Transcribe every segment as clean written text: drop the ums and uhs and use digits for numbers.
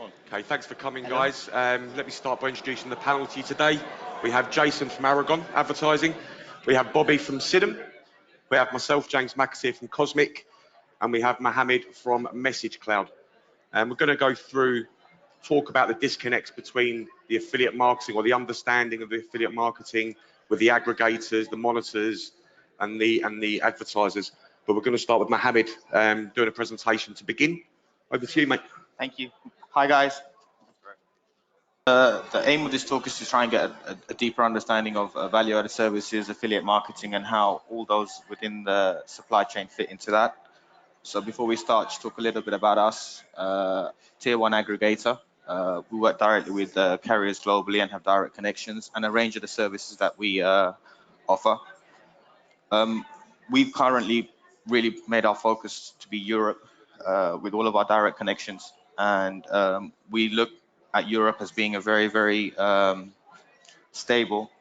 on. Okay, thanks for coming, guys. Let me start by introducing the panel to you today. We have Jason from Aragon Advertising. We have Bobby from Sinum. We have myself, James McAteer from COSMIK. And we have Muhammed from Message Cloud. And we're going to go through, talk about the disconnects between the affiliate marketing or the understanding of the affiliate marketing with the aggregators, the monitors, and the advertisers. But we're going to start with Muhammed doing a presentation to begin. Over to you, mate. Thank you. Hi, guys. The aim of this talk is to try and get a deeper understanding of value-added services, affiliate marketing, and how all those within the supply chain fit into that. So before we start, just talk a little bit about us. Tier 1 aggregator. We work directly with carriers globally and have direct connections and a range of the services that we offer. We've currently really made our focus to be Europe with all of our direct connections. And we look at Europe as being a very, very stable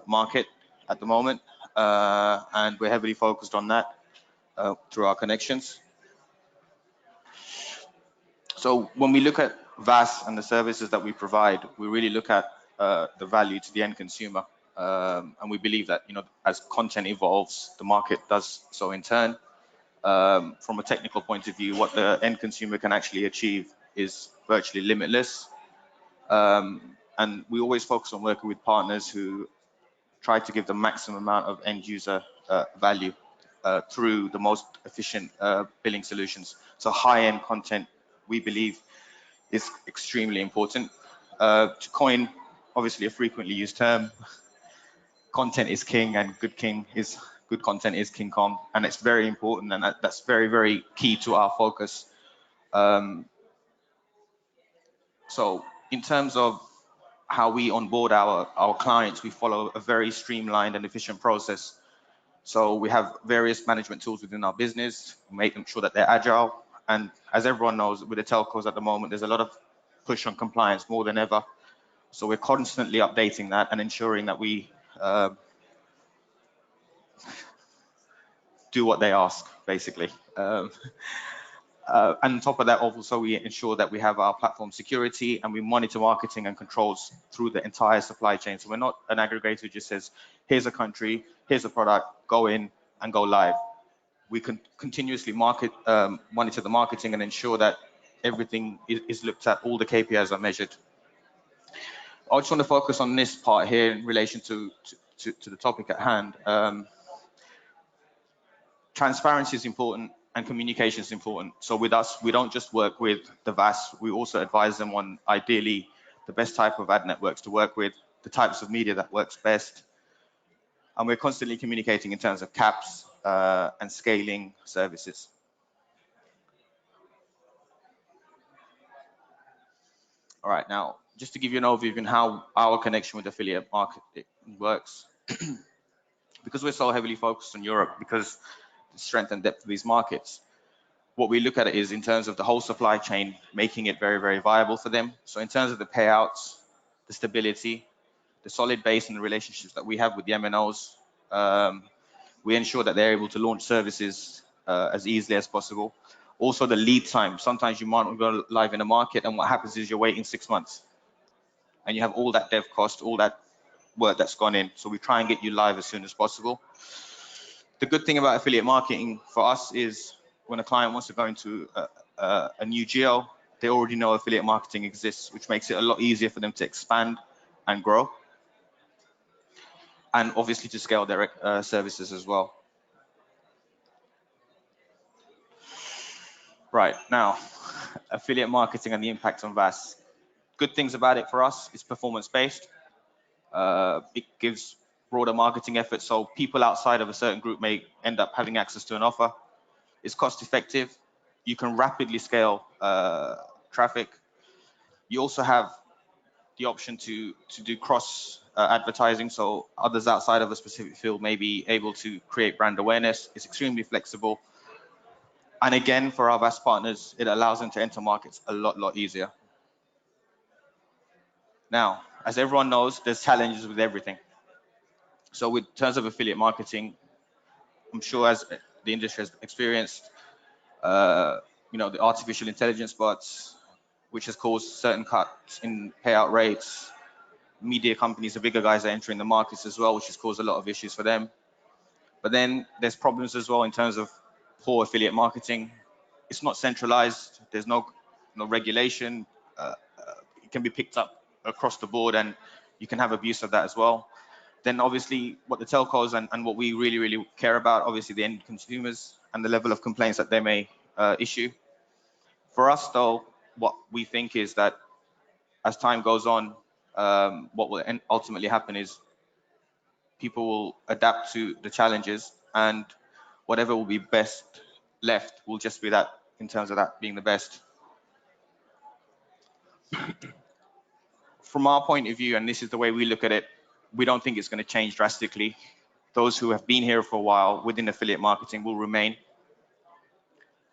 market at the moment. And we're heavily focused on that through our connections. So when we look at VAS and the services that we provide, we really look at the value to the end consumer. And we believe that, as content evolves, the market does so in turn. From a technical point of view, what the end consumer can actually achieve is virtually limitless. And we always focus on working with partners who try to give the maximum amount of end user value through the most efficient billing solutions. So high-end content, we believe, is extremely important. To coin, obviously, a frequently used term, content is king, and good content is King Kong, and it's very important, and that's very, very key to our focus. So in terms of how we onboard our clients, we follow a very streamlined and efficient process. So we have various management tools within our business, making sure that they're agile. And as everyone knows, with the telcos at the moment, there's a lot of push on compliance more than ever. So we're constantly updating that and ensuring that we do what they ask, basically. And on top of that, also, we ensure that we have our platform security and we monitor marketing and controls through the entire supply chain. So we're not an aggregator who just says, here's a country, here's a product, go in and go live. We can continuously monitor the marketing and ensure that everything is looked at, all the KPIs are measured. I just want to focus on this part here in relation to the topic at hand. Transparency is important and communication is important. So with us, we don't just work with the VAS, we also advise them on ideally the best type of ad networks to work with, the types of media that works best. And we're constantly communicating in terms of caps and scaling services. All right, now, just to give you an overview of how our connection with affiliate marketing works, because we're so heavily focused on Europe, because the strength and depth of these markets, what we look at it is in terms of the whole supply chain, making it very, very viable for them. So in terms of the payouts, the stability, the solid base and the relationships that we have with the MNOs, we ensure that they're able to launch services as easily as possible. Also the lead time. Sometimes you might not go live in a market and what happens is you're waiting 6 months and you have all that dev cost, all that work that's gone in. So we try and get you live as soon as possible. The good thing about affiliate marketing for us is when a client wants to go into a new geo, they already know affiliate marketing exists, which makes it a lot easier for them to expand and grow. And obviously to scale their services as well. Right, now, affiliate marketing and the impact on VAS. Good things about it for us is performance-based. It gives broader marketing efforts, so people outside of a certain group may end up having access to an offer. It's cost-effective. You can rapidly scale traffic. You also have the option to do cross advertising, so others outside of a specific field may be able to create brand awareness. It's extremely flexible. And again, for our VAS partners, it allows them to enter markets a lot easier. Now, as everyone knows, there's challenges with everything. So in terms of affiliate marketing, I'm sure as the industry has experienced, the artificial intelligence bots, which has caused certain cuts in payout rates. Media companies, the bigger guys, are entering the markets as well, which has caused a lot of issues for them. But then there's problems as well in terms of poor affiliate marketing. It's not centralized. There's no regulation. It can be picked up across the board, and you can have abuse of that as well. Then obviously what the telcos and what we really care about, obviously the end consumers and the level of complaints that they may issue. For us though, what we think is that as time goes on, what will ultimately happen is people will adapt to the challenges, and whatever will be best left will just be that, in terms of that being the best. From our point of view, and this is the way we look at it, we don't think it's going to change drastically. Those who have been here for a while within affiliate marketing will remain.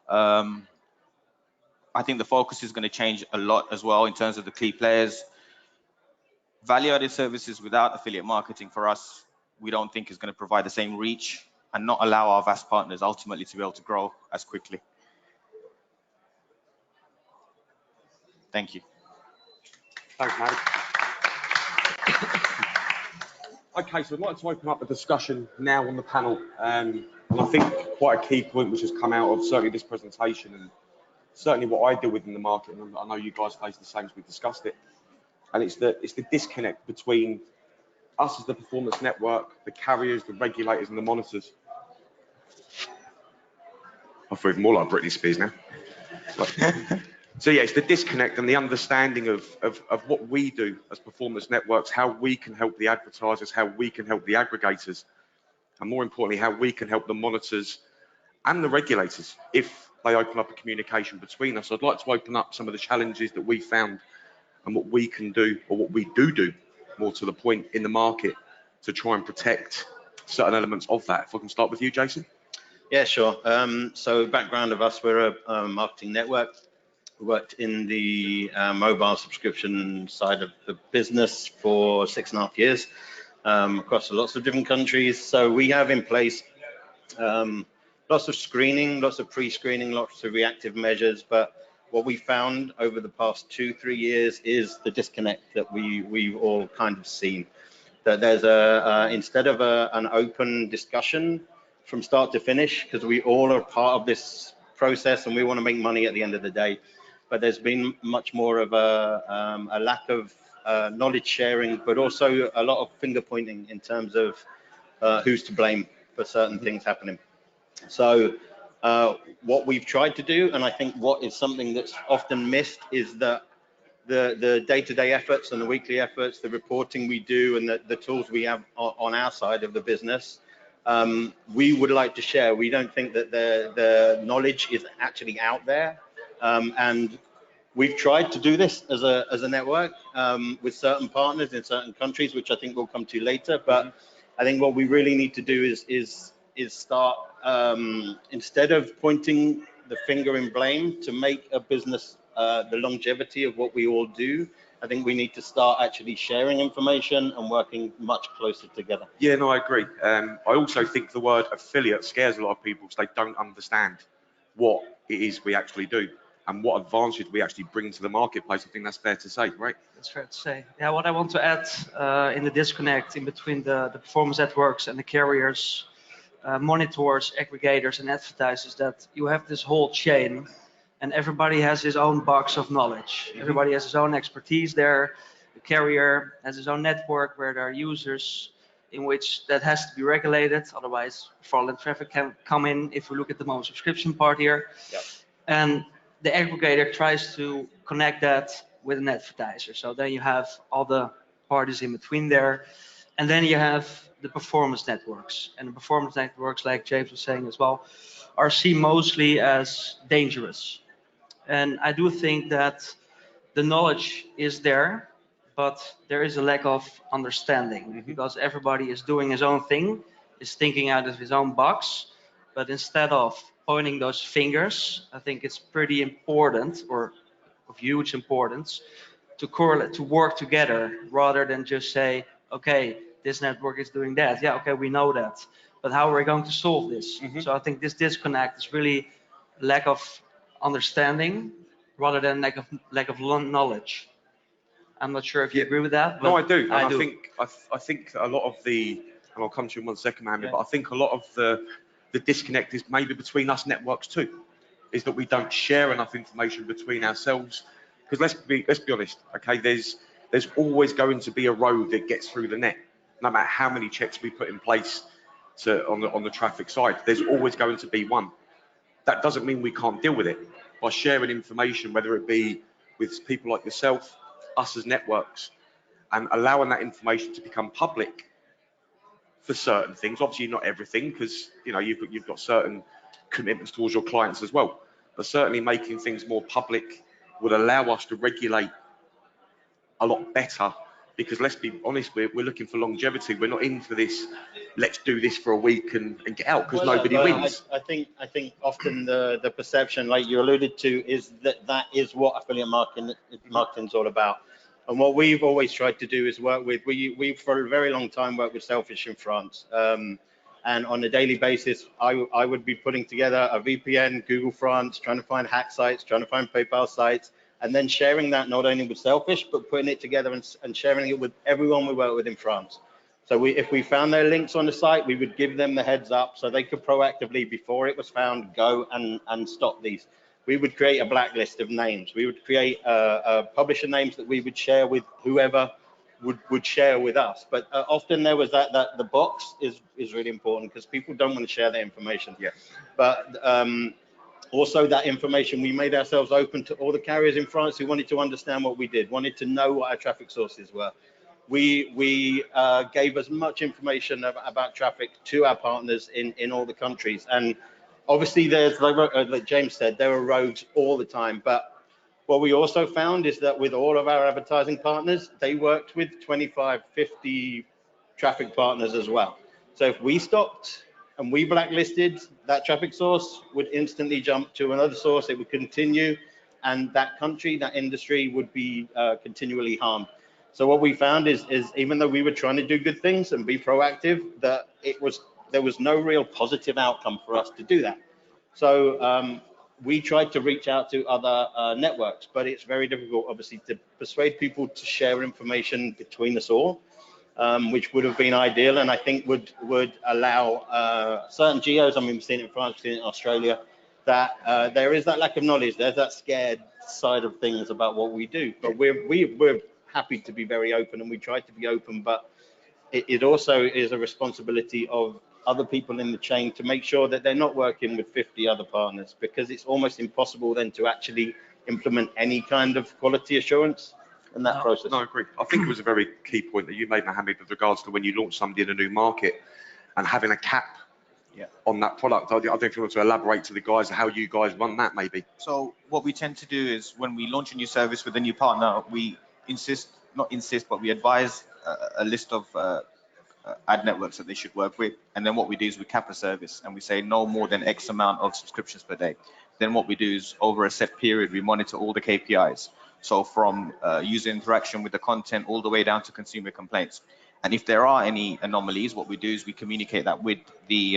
I think the focus is going to change a lot as well in terms of the key players. Value-added services without affiliate marketing, for us, we don't think is going to provide the same reach and not allow our VAS partners ultimately to be able to grow as quickly. Thank you. Thanks, Mohammed. Okay, so I'd like to open up the discussion now on the panel. And I think quite a key point which has come out of certainly this presentation, and certainly what I deal with in the market, and I know you guys face the same as we discussed it, and it's the disconnect between us as the performance network, the carriers, the regulators, and the monitors. I feel even more like Britney Spears now. So yeah, it's the disconnect and the understanding of what we do as performance networks, how we can help the advertisers, how we can help the aggregators, and more importantly, how we can help the monitors and the regulators if they open up a communication between us. I'd like to open up some of the challenges that we found and what we can do, or what we do, more to the point, in the market to try and protect certain elements of that. If I can start with you, Jason. Yeah, sure. So background of us, we're a marketing network. We worked in the mobile subscription side of the business for 6.5 years across lots of different countries. So we have in place lots of screening, lots of pre-screening, lots of reactive measures. But what we found over the past 2-3 years is the disconnect that we've all kind of seen. That there's instead of an open discussion from start to finish, because we all are part of this process and we want to make money at the end of the day. But there's been much more of a lack of knowledge sharing, but also a lot of finger pointing in terms of who's to blame for certain things happening. So what we've tried to do, and I think what is something that's often missed, is that the day-to-day efforts and the weekly efforts, the reporting we do, and the tools we have on our side of the business, we would like to share. We don't think that the knowledge is actually out there. And we've tried to do this as a network with certain partners in certain countries, which I think we'll come to later. But I think what we really need to do is start, instead of pointing the finger in blame, to make a business the longevity of what we all do. I think we need to start actually sharing information and working much closer together. Yeah, no, I agree. I also think the word affiliate scares a lot of people because they don't understand what it is we actually do and what advantage we actually bring to the marketplace. I think that's fair to say, right? That's fair to say. Yeah, what I want to add in the disconnect in between the performance networks and the carriers, monitors, aggregators, and advertisers, that you have this whole chain, and everybody has his own box of knowledge. Everybody has his own expertise there. The carrier has his own network where there are users in which that has to be regulated. Otherwise, fraudulent traffic can come in, if we look at the mobile subscription part here. Yep. And the aggregator tries to connect that with an advertiser. So then you have all the parties in between there. And then you have the performance networks. And the performance networks, like James was saying as well, are seen mostly as dangerous. And I do think that the knowledge is there, but there is a lack of understanding because everybody is doing his own thing, is thinking out of his own box. But instead of pointing those fingers, I think it's pretty important, or of huge importance, to correlate, to work together rather than just say, okay, this network is doing that. Yeah, okay, we know that. But how are we going to solve this? So I think this disconnect is really lack of understanding rather than lack of knowledge. I'm not sure if you agree with that. But No, I do. And I do. think a lot of the, and I'll come to you in 1 second, Mohammed, Yeah. but I think a lot of the disconnect is maybe between us networks too, is that we don't share enough information between ourselves. Because let's be honest, okay, there's always going to be a road that gets through the net, no matter how many checks we put in place on the traffic side. There's always going to be one. That doesn't mean we can't deal with it by sharing information, whether it be with people like yourself, us as networks, and allowing that information to become public for certain things. Obviously, not everything, because you've got certain commitments towards your clients as well. But certainly, making things more public would allow us to regulate a lot better. Because let's be honest, we're looking for longevity. We're not in for this. Let's do this for a week and get out, because nobody wins. I think often the perception, like you alluded to, is that is what affiliate marketing is all about. And what we've always tried to do is work with, we for a very long time worked with Selfish in France. And on a daily basis, I would be putting together a VPN, Google France, trying to find hack sites, trying to find PayPal sites, and then sharing that not only with Selfish, but putting it together and sharing it with everyone we work with in France. So if we found their links on the site, we would give them the heads up so they could proactively, before it was found, go and stop these. We would create a blacklist of names. We would create publisher names that we would share with whoever would share with us. But often there was that the box is really important, because people don't want to share their information. Yeah. But also that information, we made ourselves open to all the carriers in France who wanted to understand what we did, wanted to know what our traffic sources were. We gave as much information about traffic to our partners in all the countries. And obviously there's, like James said, there are rogues all the time. But what we also found is that with all of our advertising partners, they worked with 25, 50 traffic partners as well. So if we stopped and we blacklisted, that traffic source would instantly jump to another source. It would continue, and that country, that industry would be continually harmed. So what we found is even though we were trying to do good things and be proactive, that there was no real positive outcome for us to do that. So we tried to reach out to other networks, but it's very difficult, obviously, to persuade people to share information between us all. Which would have been ideal, and I think would allow certain geos, I mean, we've seen it in France, we've seen it in Australia, that there is that lack of knowledge, there's that scared side of things about what we do. But we're happy to be very open, and we try to be open, but it also is a responsibility of other people in the chain to make sure that they're not working with 50 other partners, because it's almost impossible then to actually implement any kind of quality assurance in that process. No, I agree. I think it was a very key point that you made, Mohammed, with regards to when you launch somebody in a new market and having a cap on that product. I don't think you want to elaborate to the guys how you guys run that, maybe. So what we tend to do is when we launch a new service with a new partner, we but we advise a list of ad networks that they should work with. And then what we do is we cap a service and we say no more than X amount of subscriptions per day. Then what we do is over a set period, we monitor all the KPIs. So from user interaction with the content all the way down to consumer complaints. And if there are any anomalies, what we do is we communicate that with the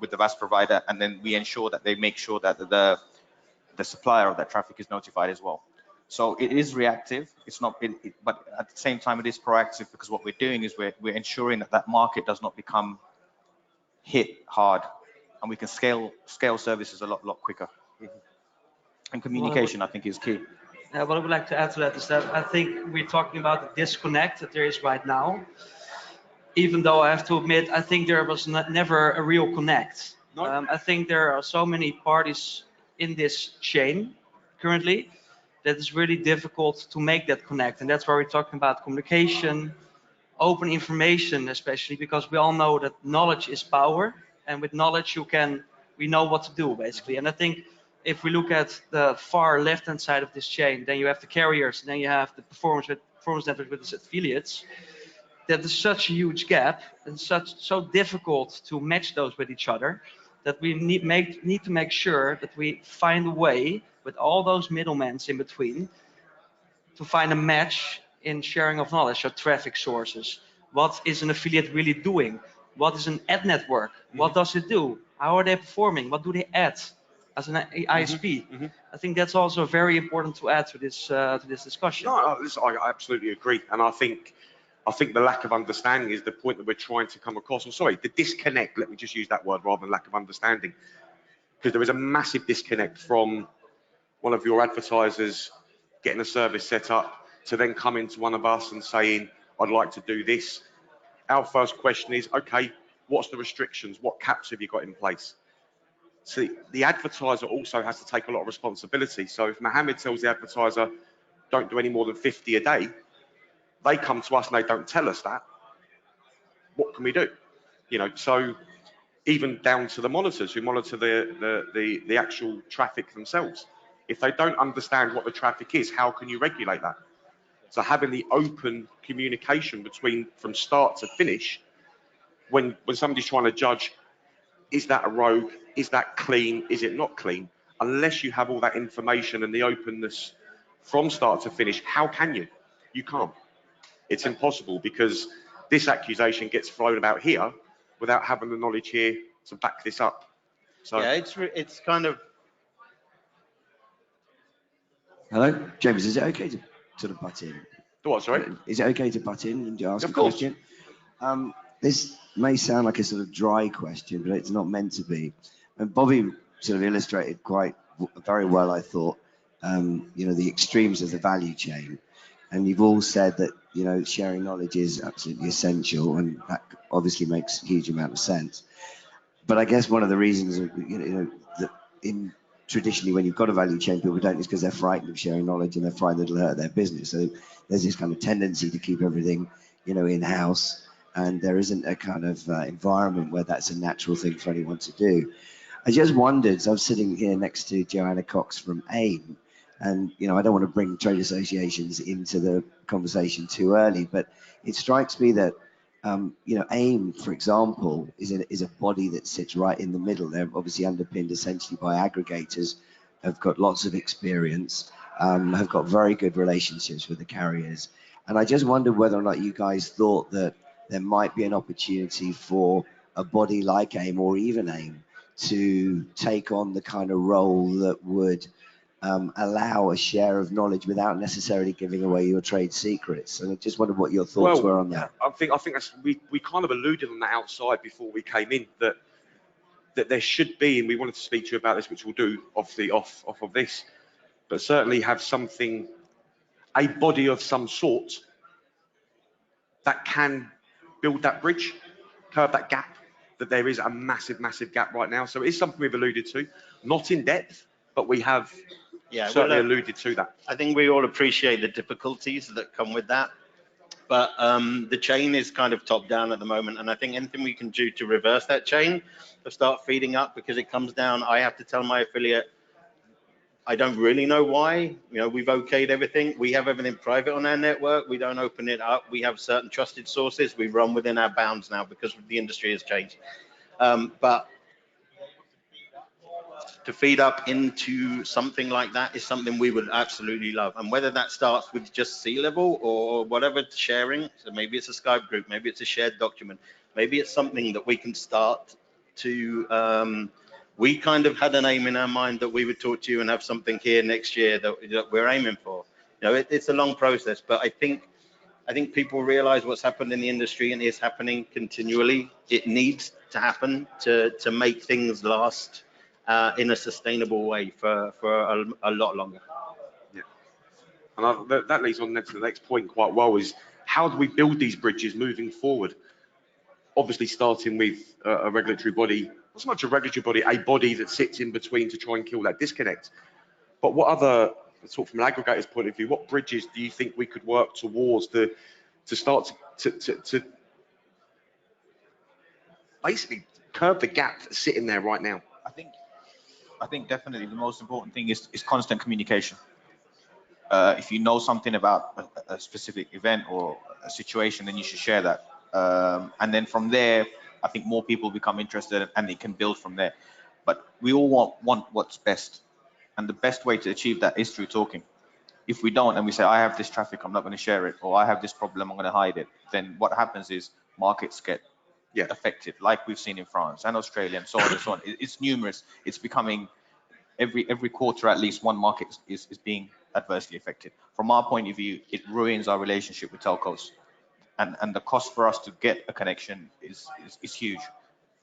VAS provider, and then we ensure that they make sure that the supplier of that traffic is notified as well. So it is reactive. It's not, but at the same time, it is proactive, because what we're doing is we're ensuring that market does not become hit hard, and we can scale services a lot quicker. And communication, I think, is key. What I would like to add to that is that I think we're talking about the disconnect that there is right now. Even though I have to admit, I think there was never a real connect. No. I think there are so many parties in this chain currently that it's really difficult to make that connect. And that's why we're talking about communication, open information, especially because we all know that knowledge is power. And with knowledge, we know what to do, basically. And I think if we look at the far left-hand side of this chain, then you have the carriers, and then you have the performance network with its affiliates. That is such a huge gap and so difficult to match those with each other, that we need to make sure that we find a way with all those middlemen in between to find a match in sharing of knowledge, so traffic sources. What is an affiliate really doing? What is an ad network? What does it do? How are they performing? What do they add? as an ISP. I think that's also very important to add to this discussion. No, listen, I absolutely agree, and I think the lack of understanding is the point that we're trying to come across. Or sorry, the disconnect. Let me just use that word rather than lack of understanding, because there is a massive disconnect from one of your advertisers getting a service set up to then coming to one of us and saying, "I'd like to do this." Our first question is, okay, what's the restrictions? What caps have you got in place? So the advertiser also has to take a lot of responsibility. So if Muhammed tells the advertiser, don't do any more than 50 a day, they come to us and they don't tell us that, what can we do? You know, so even down to the monitors who monitor the actual traffic themselves. If they don't understand what the traffic is, how can you regulate that? So having the open communication between from start to finish, when somebody's trying to judge, is that a rogue? Is that clean? Is it not clean? Unless you have all that information and the openness from start to finish, how can you? You can't. It's impossible, because this accusation gets thrown about here without having the knowledge here to back this up. So yeah, it's kind of. Hello, James. Is it okay to sort of butt in? what, sorry? Is it okay to butt in and ask Of a course. question? This may sound like a sort of dry question, but it's not meant to be. And Bobby sort of illustrated very well, I thought, you know, the extremes of the value chain. And you've all said that, you know, sharing knowledge is absolutely essential, and that obviously makes a huge amount of sense. But I guess one of the reasons, you know, that traditionally when you've got a value chain, people don't, is because they're frightened of sharing knowledge and they're frightened it'll hurt their business. So there's this kind of tendency to keep everything, you know, in-house, and there isn't a kind of environment where that's a natural thing for anyone to do. I just wondered, so I'm sitting here next to Joanna Cox from AIM, and, you know, I don't want to bring trade associations into the conversation too early, but it strikes me that, you know, AIM, for example, is a body that sits right in the middle. They're obviously underpinned essentially by aggregators, have got lots of experience, have got very good relationships with the carriers. And I just wondered whether or not you guys thought that there might be an opportunity for a body like AIM, or even AIM, to take on the kind of role that would allow a share of knowledge without necessarily giving away your trade secrets. And I just wondered what your thoughts were on that. I think that's, we kind of alluded on that outside before we came in, that there should be, and we wanted to speak to you about this, which we'll do off of this, but certainly have something, a body of some sort that can build that bridge, curb that gap, that there is a massive, massive gap right now. So it is something we've alluded to, not in depth, but we have certainly alluded to that. I think we all appreciate the difficulties that come with that, but the chain is kind of top down at the moment, and I think anything we can do to reverse that chain, to start feeding up, because it comes down, I have to tell my affiliate, I don't really know why, you know, we've okayed everything. We have everything private on our network. We don't open it up. We have certain trusted sources. We run within our bounds now because the industry has changed. But to feed up into something like that is something we would absolutely love. And whether that starts with just C-level or whatever sharing, so maybe it's a Skype group, maybe it's a shared document, maybe it's something that we can start to, we kind of had an aim in our mind that we would talk to you and have something here next year that we're aiming for. You know, it's a long process, but I think people realize what's happened in the industry and is happening continually. It needs to happen to make things last in a sustainable way for a lot longer. Yeah, and that leads on to the next point quite well, is how do we build these bridges moving forward? Obviously starting with a regulatory body, not so much a regulatory body, a body that sits in between to try and kill that disconnect. But what other, sort of from an aggregator's point of view, what bridges do you think we could work towards to start to basically curb the gap that's sitting there right now? I think definitely the most important thing is constant communication. If you know something about a specific event or a situation, then you should share that. And then from there, I think more people become interested and it can build from there. But we all want what's best. And the best way to achieve that is through talking. If we don't, and we say, I have this traffic, I'm not going to share it, or I have this problem, I'm going to hide it, then what happens is markets get affected, like we've seen in France and Australia and so on and so on. It's numerous. It's becoming every quarter at least one market is being adversely affected. From our point of view, it ruins our relationship with telcos, and the cost for us to get a connection is huge.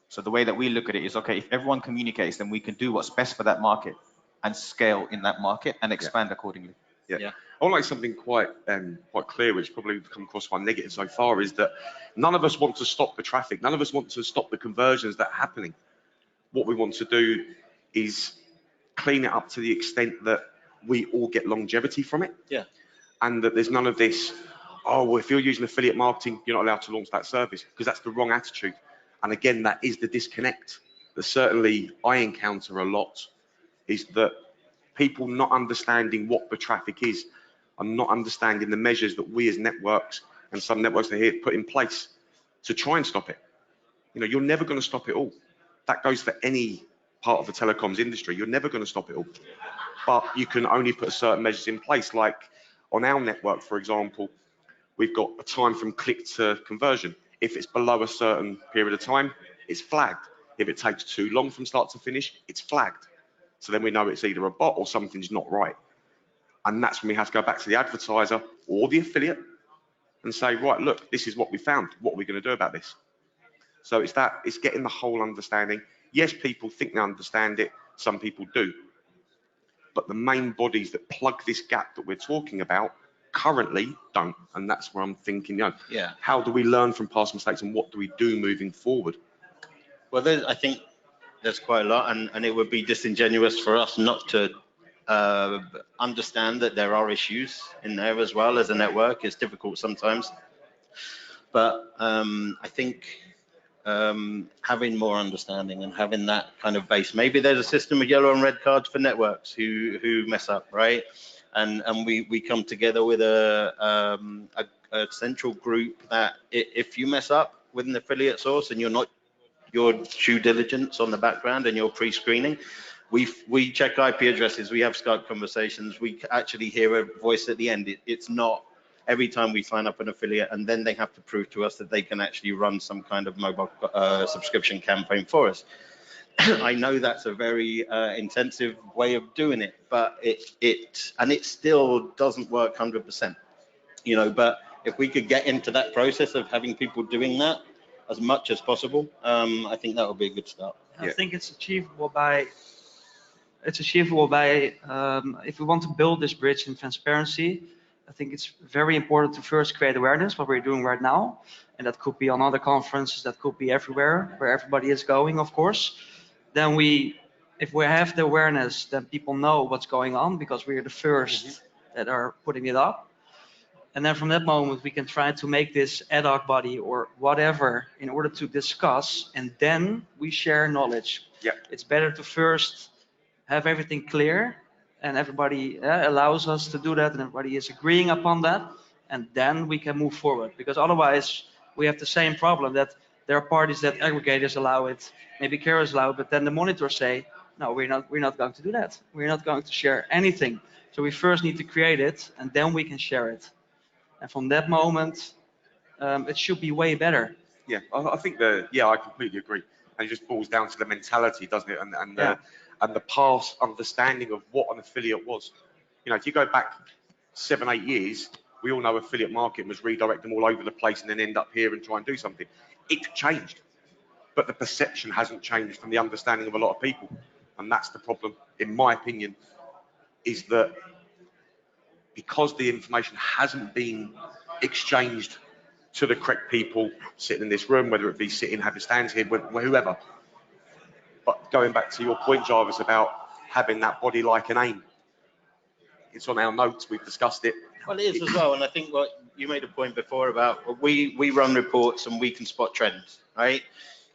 So the way that we look at it is, okay, if everyone communicates, then we can do what's best for that market and scale in that market and expand accordingly. Yeah. I want to make something quite clear, which probably come across my negative so far, is that none of us want to stop the traffic. None of us want to stop the conversions that are happening. What we want to do is clean it up to the extent that we all get longevity from it. Yeah. And that there's none of this, oh, well, if you're using affiliate marketing, you're not allowed to launch that service, because that's the wrong attitude. And again, that is the disconnect that certainly I encounter a lot, is that people not understanding what the traffic is and not understanding the measures that we as networks and some networks are here put in place to try and stop it. You know, you're never going to stop it all. That goes for any part of the telecoms industry. You're never going to stop it all. But you can only put certain measures in place. Like on our network, for example, we've got a time from click to conversion. If it's below a certain period of time, it's flagged. If it takes too long from start to finish, it's flagged. So then we know it's either a bot or something's not right. And that's when we have to go back to the advertiser or the affiliate and say, right, look, this is what we found. What are we going to do about this? So it's getting the whole understanding. Yes, people think they understand it. Some people do. But the main bodies that plug this gap that we're talking about currently don't. And that's where I'm thinking, you know, how do we learn from past mistakes and what do we do moving forward? Well, I think there's quite a lot, and it would be disingenuous for us not to understand that there are issues in there as well as a network. It's difficult sometimes. But I think having more understanding and having that kind of base, maybe there's a system of yellow and red cards for networks who mess up, right? And we come together with a central group that if you mess up with an affiliate source and you're not your due diligence on the background and your pre-screening, we check IP addresses, we have Skype conversations, we actually hear a voice at the end. It's not every time we sign up an affiliate and then they have to prove to us that they can actually run some kind of mobile subscription campaign for us. I know that's a very intensive way of doing it, but it still doesn't work 100%, you know. But if we could get into that process of having people doing that as much as possible, I think that would be a good start. I think it's achievable by if we want to build this bridge in transparency. I think it's very important to first create awareness, what we're doing right now, and that could be on other conferences, that could be everywhere where everybody is going, of course. Then if we have the awareness, then people know what's going on because we're the first that are putting it up. And then from that moment, we can try to make this ad hoc body or whatever in order to discuss, and then we share knowledge. Yeah. It's better to first have everything clear, and everybody allows us to do that, and everybody is agreeing upon that, and then we can move forward. Because otherwise, we have the same problem that there are parties that aggregators allow it, maybe carriers allow it, but then the monitors say, no, we're not going to do that. We're not going to share anything. So we first need to create it, and then we can share it. And from that moment, it should be way better. Yeah, I think I completely agree. And it just boils down to the mentality, doesn't it? And the past understanding of what an affiliate was. You know, if you go back 7, 8 years, we all know affiliate marketing was redirect them all over the place and then end up here and try and do something. It's changed, but the perception hasn't changed from the understanding of a lot of people. And that's the problem, in my opinion, is that because the information hasn't been exchanged to the correct people sitting in this room, whether it be sitting, having stands here, whoever. But going back to your point, Jarvis, about having that body like an aim. It's on our notes, we've discussed it. Well, it is as well, and I think what you made a point before about we run reports and we can spot trends, right?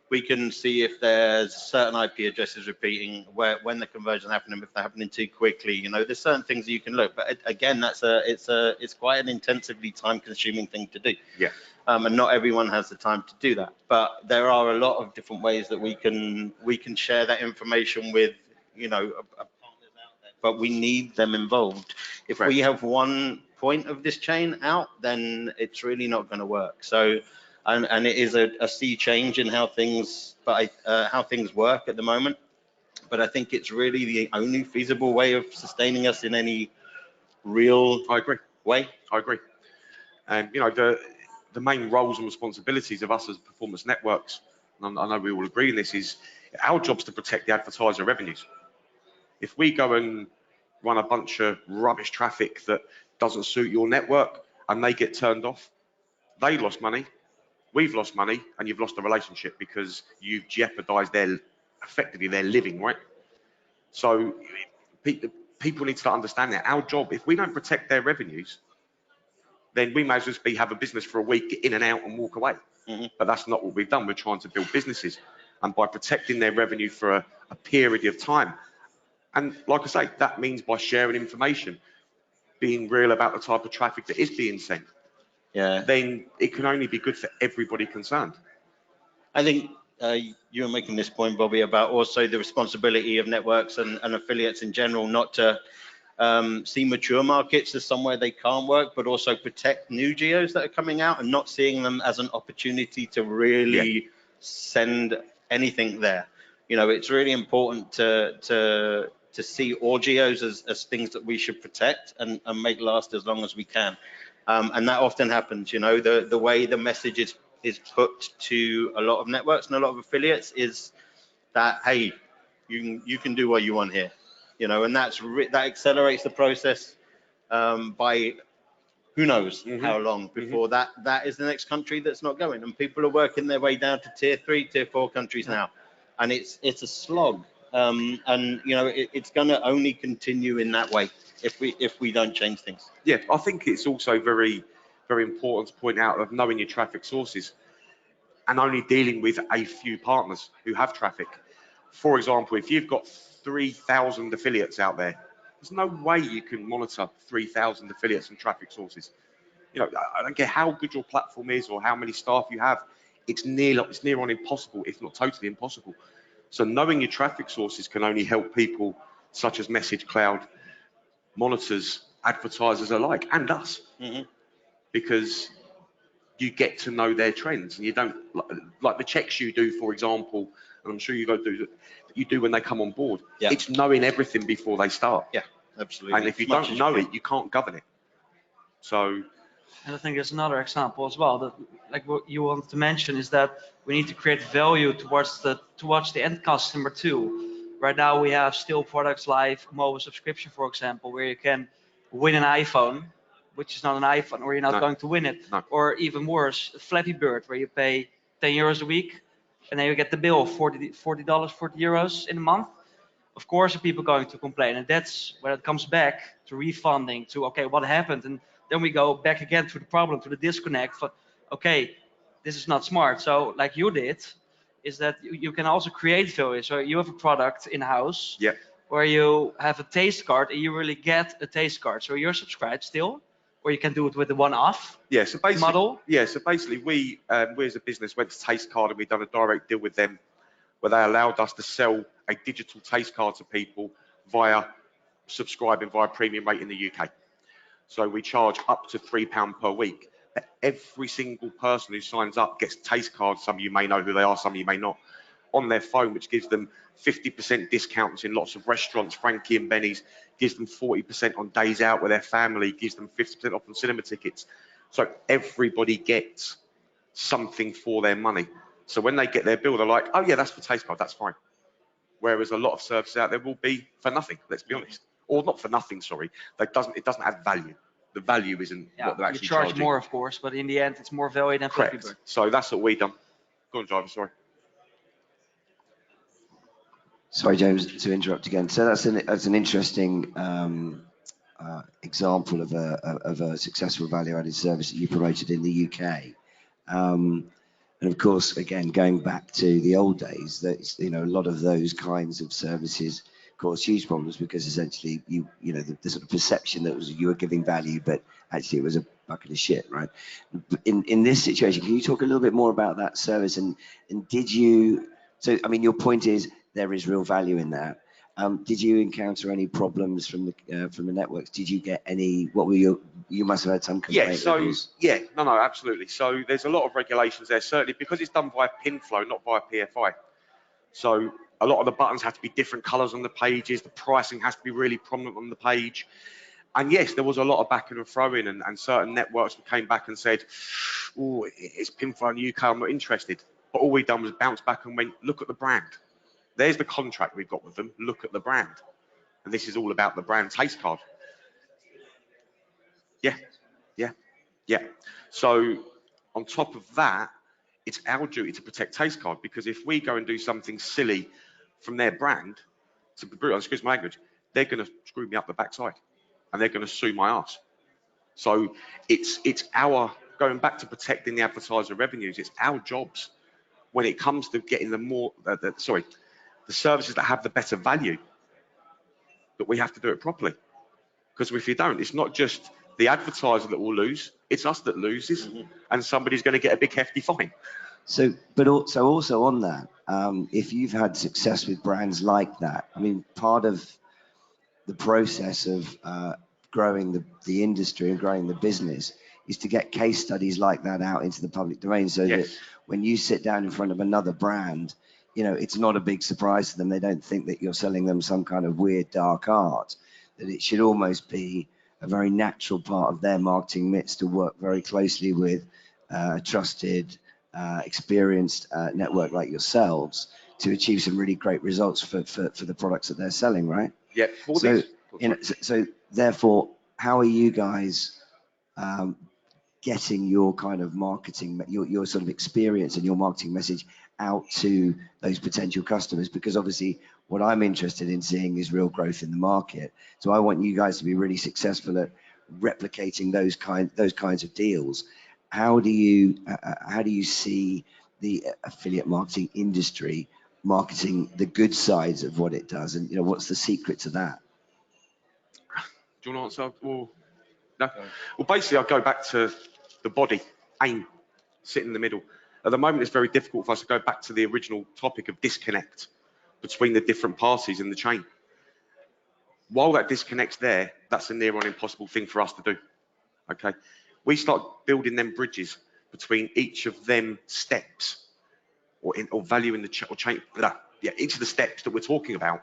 We can see if there's certain IP addresses repeating, when the conversion happening, if they're happening too quickly. You know, there's certain things that you can look. But again, it's quite an intensively time-consuming thing to do. Yeah. And not everyone has the time to do that. But there are a lot of different ways that we can share that information with, you know, partners out there. But we need them involved. If we have one point of this chain out, then it's really not going to work. So. And it is a sea change in how things work at the moment. but I think it's really the only feasible way of sustaining us in any real I agree. way. I agree. And you know, the main roles and responsibilities of us as performance networks, and I know we all agree on this, is our job's to protect the advertiser revenues. If we go and run a bunch of rubbish traffic that doesn't suit your network and they get turned off, they lost money, we've lost money, and you've lost the relationship because you've jeopardized effectively their living, right? So people need to understand that our job, if we don't protect their revenues, then we may as well have a business for a week, get in and out and walk away. But that's not what we've done. We're trying to build businesses, and by protecting their revenue for a period of time, and like I say, that means by sharing information, being real about the type of traffic that is being sent, then it can only be good for everybody concerned. I think you were making this point, Bobby, about also the responsibility of networks and affiliates in general not to see mature markets as somewhere they can't work, but also protect new geos that are coming out and not seeing them as an opportunity to really send anything there. You know, it's really important to see all geos as things that we should protect and make last as long as we can. And that often happens, you know, the way the message is put to a lot of networks and a lot of affiliates is that, hey, you can do what you want here. You know, and that accelerates the process by who knows how long before that is the next country that's not going. And people are working their way down to tier 3, tier 4 countries now, and it's a slog. And you know, it's going to only continue in that way if we don't change things. Yeah, I think it's also very, very important to point out of knowing your traffic sources and only dealing with a few partners who have traffic. For example, if you've got 3,000 affiliates out there, there's no way you can monitor 3,000 affiliates and traffic sources. You know, I don't care how good your platform is or how many staff you have, it's near on impossible, if not totally impossible. So knowing your traffic sources can only help people such as Message Cloud, monitors, advertisers alike, and us, because you get to know their trends, and you don't like the checks you do, for example, and I'm sure you do when they come on board. Yeah. It's knowing everything before they start. Yeah, absolutely. And if you don't know it, you can't govern it. So. And I think there's another example as well that, like what you wanted to mention, is that we need to create value towards the end customer too. Right now we have still products like mobile subscription, for example, where you can win an iPhone, which is not an iPhone, or you're not going to win it. Or even worse, Flappy Bird, where you pay 10 euros a week and then you get the bill of $40, 40 euros in a month. Of course, people are going to complain, and that's where it comes back to refunding, to, okay, what happened? And then we go back again to the problem, to the disconnect for, okay, this is not smart. So like you did, is that you can also create value. So you have a product in-house where you have a taste card and you really get a taste card. So you're subscribed still, or you can do it with the one-off model. Yeah, so basically we as a business went to Taste Card and we've done a direct deal with them where they allowed us to sell a digital taste card to people via subscribing via premium rate in the UK. So we charge up to £3 per week. But every single person who signs up gets taste cards. Some of you may know who they are, some of you may not, on their phone, which gives them 50% discounts in lots of restaurants, Frankie and Benny's, gives them 40% on days out with their family, gives them 50% off on cinema tickets. So everybody gets something for their money. So when they get their bill, they're like, oh yeah, that's for taste card, that's fine. Whereas a lot of services out there will be for nothing, let's be honest. Or not for nothing, sorry. It doesn't add value. The value isn't what they're actually you charge charging. more, of course, but in the end, it's more value than Flappy Bird. So that's what we've done. Go on, Driver, sorry. Sorry, James, to interrupt again. So that's an interesting example of a successful value-added service that you promoted in the UK. And of course, again, going back to the old days, that, you know, a lot of those kinds of services cause huge problems because essentially you know the sort of perception that you were giving value, but actually it was a bucket of shit, right? In this situation, can you talk a little bit more about that service and did you? So I mean, your point is there is real value in that. Did you encounter any problems from the networks? Did you get any? What were you must have had some complaints. No, absolutely. So there's a lot of regulations there, certainly because it's done via pin flow, not via PFI. So a lot of the buttons have to be different colors on the pages. The pricing has to be really prominent on the page. And yes, there was a lot of backing and throwing, and certain networks came back and said, oh, it's pinfire in the UK, I'm not interested. But all we've done was bounce back and went, look at the brand. There's the contract we've got with them, look at the brand. And this is all about the brand taste card. Yeah. So on top of that, it's our duty to protect taste card, because if we go and do something silly from their brand, to be brutal, excuse my language, they're going to screw me up the backside and they're going to sue my ass. So it's our, going back to protecting the advertiser revenues, it's our jobs when it comes to getting the services that have the better value, that we have to do it properly. Because if you don't, it's not just the advertiser that will lose, it's us that loses, and somebody's going to get a big hefty fine. So, but also on that, if you've had success with brands like that, I mean, part of the process of growing the industry and growing the business is to get case studies like that out into the public domain, so that when you sit down in front of another brand, you know, it's not a big surprise to them. They don't think that you're selling them some kind of weird dark art, that it should almost be a very natural part of their marketing mix to work very closely with a trusted, experienced network like yourselves to achieve some really great results for the products that they're selling, right? Yeah. So, so therefore, how are you guys getting your kind of marketing, your sort of experience and your marketing message out to those potential customers? Because obviously what I'm interested in seeing is real growth in the market. So I want you guys to be really successful at replicating those kinds of deals. How do you see the affiliate marketing industry marketing the good sides of what it does, and you know, what's the secret to that? Do you want to answer? Or no? Well, basically, I'll go back to the body, aim, sit in the middle. At the moment, it's very difficult for us to go back to the original topic of disconnect between the different parties in the chain. While that disconnect's there, that's a near on impossible thing for us to do. Okay, we start building them bridges between each of them steps, or value in the chain. Each of the steps that we're talking about.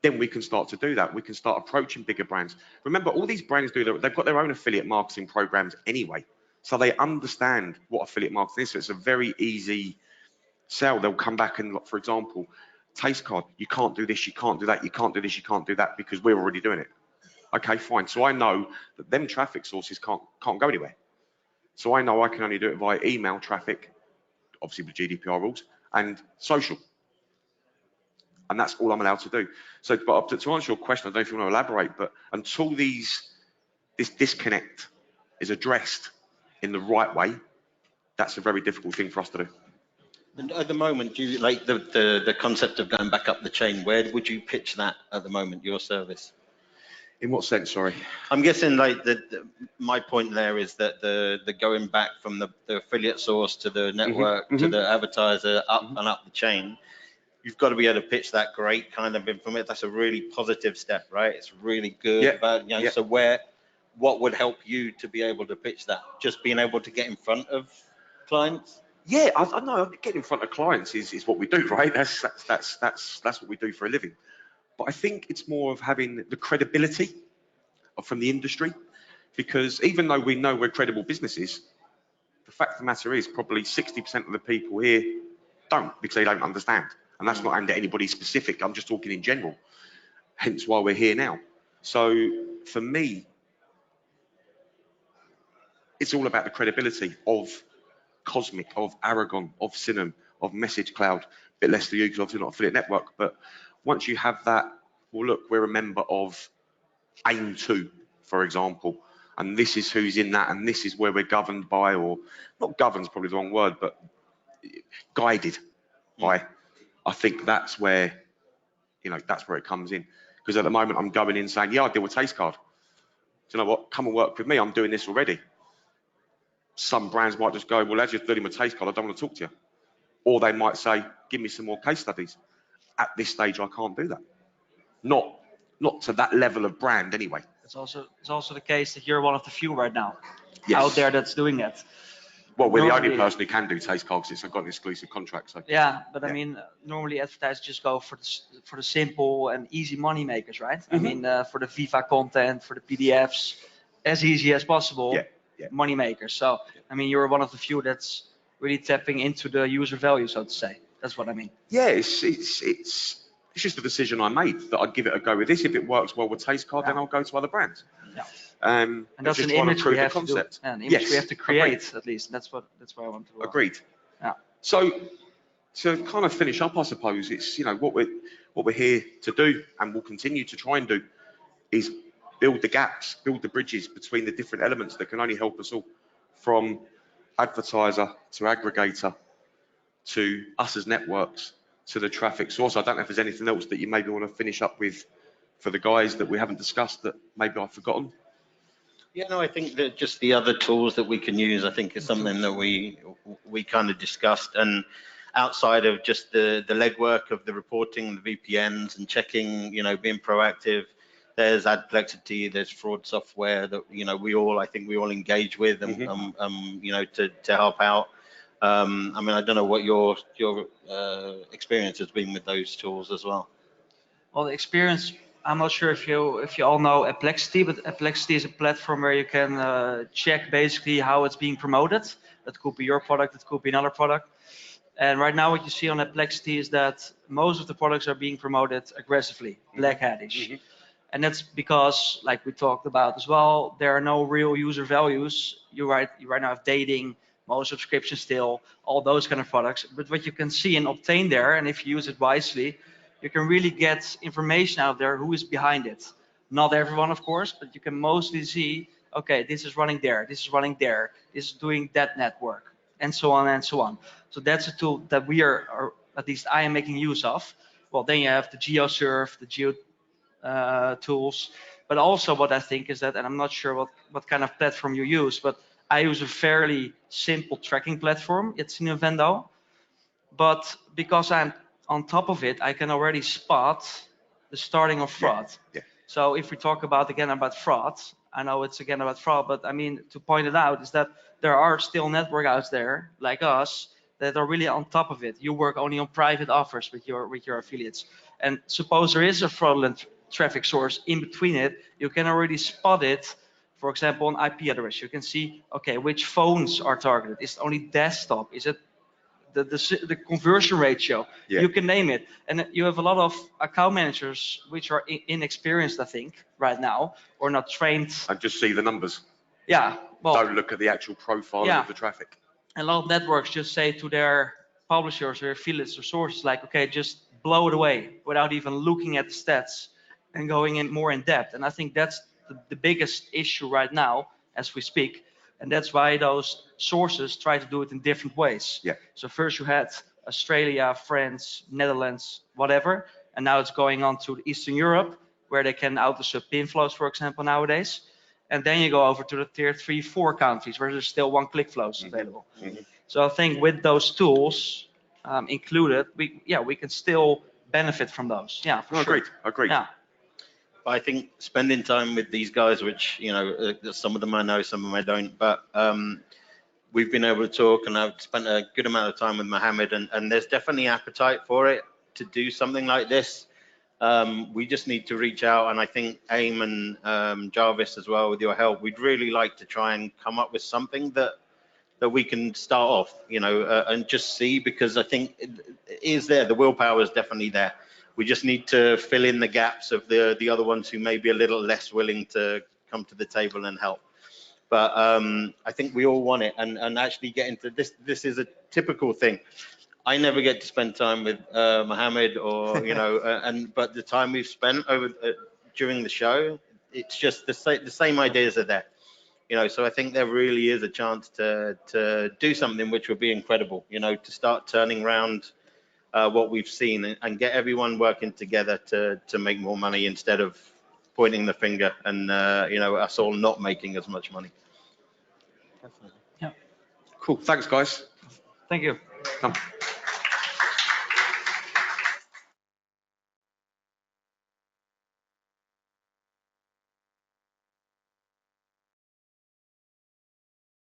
Then we can start to do that. We can start approaching bigger brands. Remember, all these brands they've got their own affiliate marketing programs anyway. So they understand what affiliate marketing is. So it's a very easy sell. They'll come back and, for example, taste card, you can't do this, you can't do that, you can't do this, you can't do that, because we're already doing it. Okay, fine. So I know that them traffic sources can't go anywhere. So I know I can only do it via email traffic, obviously with GDPR rules, and social. And that's all I'm allowed to do. So, but to answer your question, I don't know if you want to elaborate, but until this disconnect is addressed in the right way, that's a very difficult thing for us to do. And at the moment, do you like the concept of going back up the chain? Where would you pitch that at the moment, your service? In what sense, sorry? I'm guessing like my point there is that the going back from the affiliate source to the network to the advertiser up and up the chain, you've got to be able to pitch that great kind of information. That's a really positive step, right? It's really good. But, you know, so what would help you to be able to pitch that? Just being able to get in front of clients? Yeah, I know. Getting in front of clients is what we do, right? That's what we do for a living. But I think it's more of having the credibility from the industry, because even though we know we're credible businesses, the fact of the matter is probably 60% of the people here don't, because they don't understand. And that's not aimed at anybody specific. I'm just talking in general. Hence why we're here now. So for me, it's all about the credibility of COSMIK, of Aragon, of Sinum, of Message Cloud. A bit less for you because obviously not affiliate network. But once you have that, well, look, we're a member of AIM2, for example, and this is who's in that, and this is where we're governed by, or not governed is probably the wrong word, but guided by. I think that's where, you know, that's where it comes in. Because at the moment I'm going in saying, yeah, I deal with taste card. Do you know what? Come and work with me. I'm doing this already. Some brands might just go, well, as you're dealing with taste card, I don't want to talk to you. Or they might say, give me some more case studies. At this stage, I can't do that. Not to that level of brand anyway. It's also the case that you're one of the few right now Yes. out there that's doing it. Well, we're the only normally- person who can do taste cards. It's got an exclusive contract. So Yeah, but I Yeah. mean, normally advertisers just go for the simple and easy money makers, right? I mean, for the Viva content, for the PDFs, as easy as possible, Yeah. money makers. So, I mean, you're one of the few that's really tapping into the user value, so to say. That's what I mean. yeah, it's just a decision I made that I'd give it a go with this. If it works well with taste card, then Yeah. I'll go to other brands. Yeah. And that's just an trying to image prove we the have to do. concept. An image we Yes, have to create, at least. That's what I want to. Agreed. Yeah. So to kind of finish up, I suppose it's what we're here to do, and we'll continue to try and do, is build the gaps, build the bridges between the different elements that can only help us all, from advertiser to aggregator to us as networks to the traffic source. I don't know if there's anything else that you maybe want to finish up with for the guys that we haven't discussed that maybe I've forgotten. Yeah, no, I think that just the other tools that we can use, I think, is something that we kind of discussed. And outside of just the legwork of the reporting, the VPNs and checking, being proactive, there's Adplexity, there's fraud software that we all engage with and to help out. I mean, I don't know what your experience has been with those tools as well. Well, the experience, I'm not sure if you all know Adplexity, but Adplexity is a platform where you can check basically how it's being promoted. That could be your product, it could be another product. And right now what you see on Adplexity is that most of the products are being promoted aggressively, black hat-ish. And that's because, like we talked about as well, there are no real user values. You right now have dating, most subscriptions still, all those kind of products. But what you can see and obtain there, and if you use it wisely, you can really get information out there who is behind it. Not everyone, of course, but you can mostly see, okay, this is running there, this is running there, this is doing that network, and so on and so on. So that's a tool that we are at least I am making use of. Well, then you have the GeoSurf, the Geo tools, but also what I think is that, and I'm not sure what kind of platform you use, but I use a fairly simple tracking platform. It's in a Vendo, but because I'm on top of it, I can already spot the starting of fraud. Yeah. So if we talk about fraud, I know it's again about fraud, but I mean to point it out is that there are still network out there like us that are really on top of it. You work only on private offers with your affiliates, and suppose there is a fraudulent traffic source in between it, you can already spot it. For example, an IP address, you can see, okay, which phones are targeted. Is it only desktop? Is it the conversion ratio? Yeah. You can name it. And you have a lot of account managers which are inexperienced, I think, right now, or not trained. And just see the numbers. Yeah. Well, Don't look at the actual profile Yeah. of the traffic. a lot of networks just say to their publishers or affiliates or sources like, okay, just blow it away without even looking at the stats and going in more in depth. And I think that's the biggest issue right now as we speak. And that's why those sources try to do it in different ways. Yeah. So first you had Australia, France, Netherlands, whatever. And now it's going on to Eastern Europe, where they can auto-sub pin flows, for example, nowadays. And then you go over to the tier 3, 4 countries where there's still one-click flows available. So I think with those tools included, we can still benefit from those. Yeah, for sure. Agreed. Yeah. I think spending time with these guys, which some of them I know, some of them I don't, but we've been able to talk, and I've spent a good amount of time with Muhammed, and there's definitely appetite for it to do something like this. We just need to reach out, and I think AIM and Jarvis as well, with your help, we'd really like to try and come up with something that we can start off, and just see, because I think it is there. The willpower is definitely there. We just need to fill in the gaps of the other ones who may be a little less willing to come to the table and help. But I think we all want it, and actually get into this. This is a typical thing. I never get to spend time with Muhammed, or but the time we've spent over during the show, it's just the same ideas are there. So I think there really is a chance to do something which would be incredible. To start turning around what we've seen and get everyone working together to make more money instead of pointing the finger and us all not making as much money. Yeah. Cool. Thanks, guys. Thank you. Come.